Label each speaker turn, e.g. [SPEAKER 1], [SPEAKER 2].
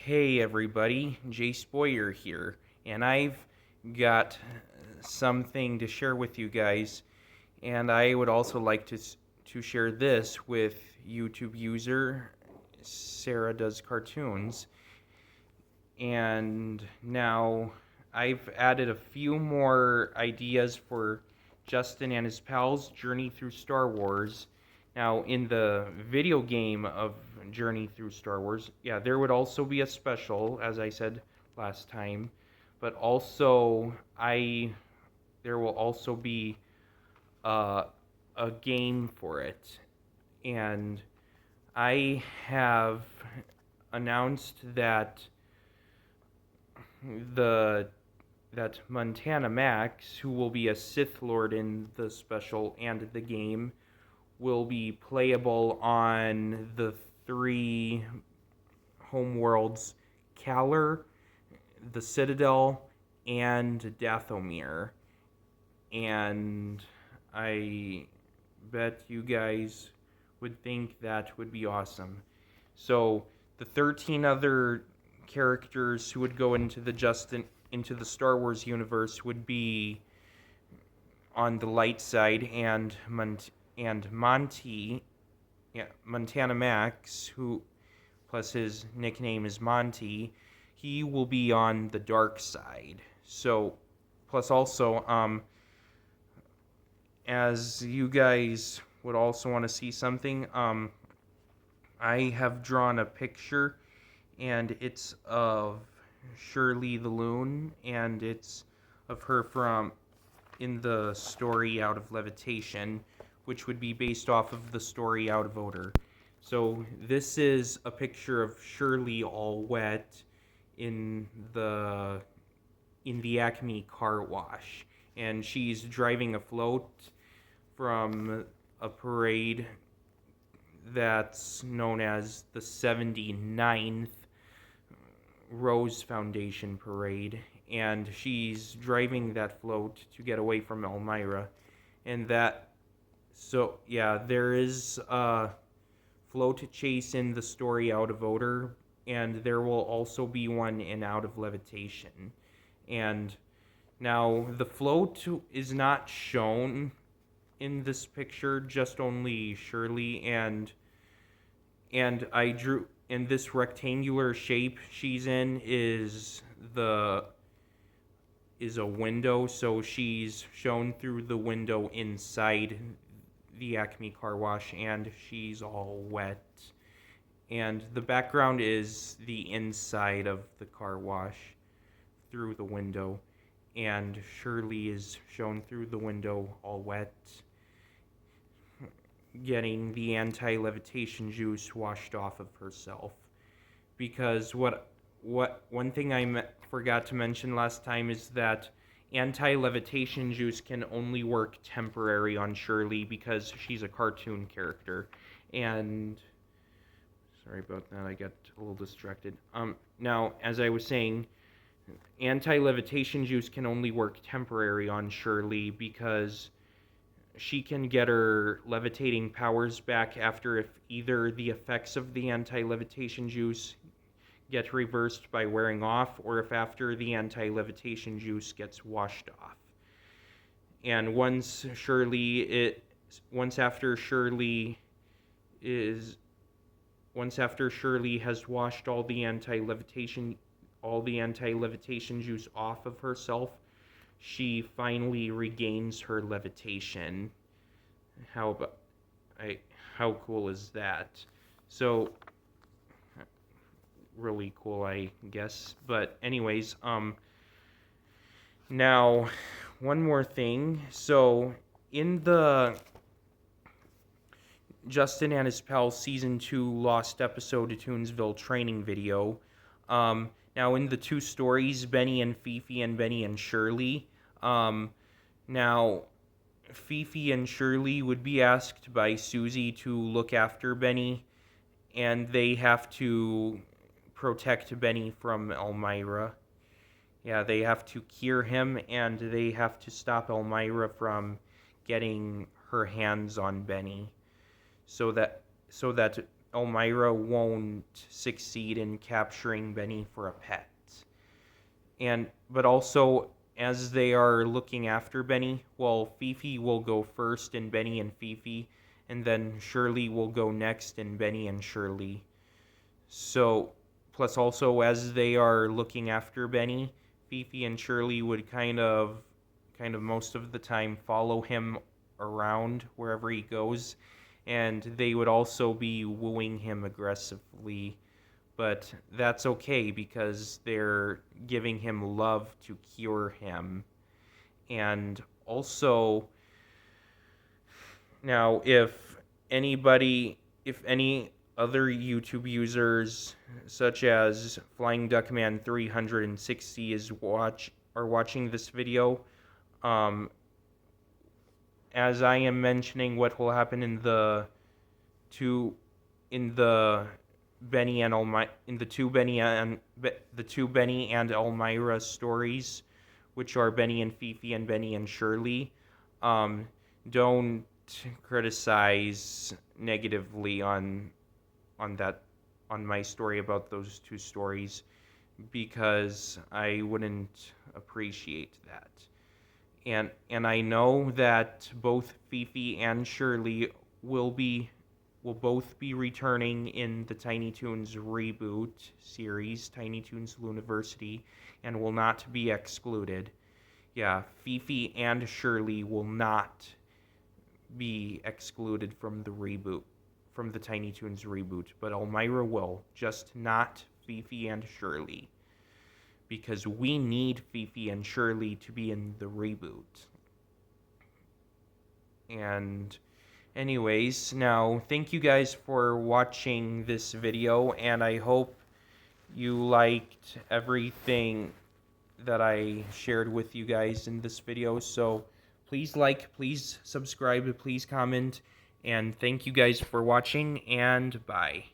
[SPEAKER 1] Hey everybody, Jace Boyer here, and I've got something to share with you guys, and I would also like to share this with YouTube user Sarah Does Cartoons. And now I've added a few more ideas for Justin and his pals' journey through Star Wars. Now, in the video game of Journey Through Star Wars, there would also be a special, as I said last time, but also there will also be a game for it, and I have announced that that Montana Max, who will be a Sith Lord in the special and the game, will be playable on the three homeworlds, Kaller, the Citadel, and Dathomir. And I bet you guys would think that would be awesome. So the 13 other characters who would go into the Star Wars universe would be on the light side, and Montana Max, who plus his nickname is Monty, he will be on the dark side. So plus also as you guys would also want to see something, I have drawn a picture, and it's of Shirley the Loon, and it's of her from in the story Out of Levitation, which would be based off of the story Out of Odor. So this is a picture of Shirley all wet in the Acme car wash, and she's driving a float from a parade that's known as the 79th Rose Foundation Parade, and she's driving that float to get away from Elmira. And there is a float chase in the story Out of Odor, and there will also be one in Out of Levitation. And now the float is not shown in this picture, just only Shirley, and I drew in this rectangular shape she's in is a window, so she's shown through the window inside the Acme car wash, and she's all wet. And the background is the inside of the car wash through the window, and Shirley is shown through the window all wet, getting the anti-levitation juice washed off of herself. Because one thing I forgot to mention last time is that anti-levitation juice can only work temporary on Shirley because she's a cartoon character. And sorry about that, I got a little distracted. Now, as I was saying, anti-levitation juice can only work temporary on Shirley because she can get her levitating powers back after if either the effects of the anti-levitation juice get reversed by wearing off, or if after the anti-levitation juice gets washed off. And once after Shirley has washed all the anti-levitation juice off of herself, she finally regains her levitation. How cool is that? So really cool, I guess. But anyways, now one more thing. So in the Justin and His Pals Season 2 Lost Episode of Toonsville Training video, now in the two stories, Benny and Fifi and Benny and Shirley, now Fifi and Shirley would be asked by Susie to look after Benny, and they have to protect Benny from Elmira. Yeah, they have to cure him, and they have to stop Elmira from getting her hands on Benny, so that Elmira won't succeed in capturing Benny for a pet. But also, as they are looking after Benny, well, Fifi will go first in Benny and Fifi, and then Shirley will go next in Benny and Shirley. So, plus also, as they are looking after Benny, Fifi and Shirley would kind of most of the time follow him around wherever he goes, and they would also be wooing him aggressively. But that's okay because they're giving him love to cure him. And also, now if any other YouTube users such as Flying Duckman 360 are watching this video, as I am mentioning what will happen in the two Benny and Elmira stories, which are Benny and Fifi and Benny and Shirley. Don't criticize negatively on my story about those two stories, because I wouldn't appreciate that. And I know that both Fifi and Shirley will both be returning in the Tiny Toons reboot series, Tiny Toons Looniversity, and will not be excluded. Yeah, Fifi and Shirley will not be excluded from the Tiny Toons reboot, but Elmira will, just not Fifi and Shirley, because we need Fifi and Shirley to be in the reboot. And anyways, now thank you guys for watching this video, and I hope you liked everything that I shared with you guys in this video. So please like, please subscribe, please comment, and thank you guys for watching, and bye.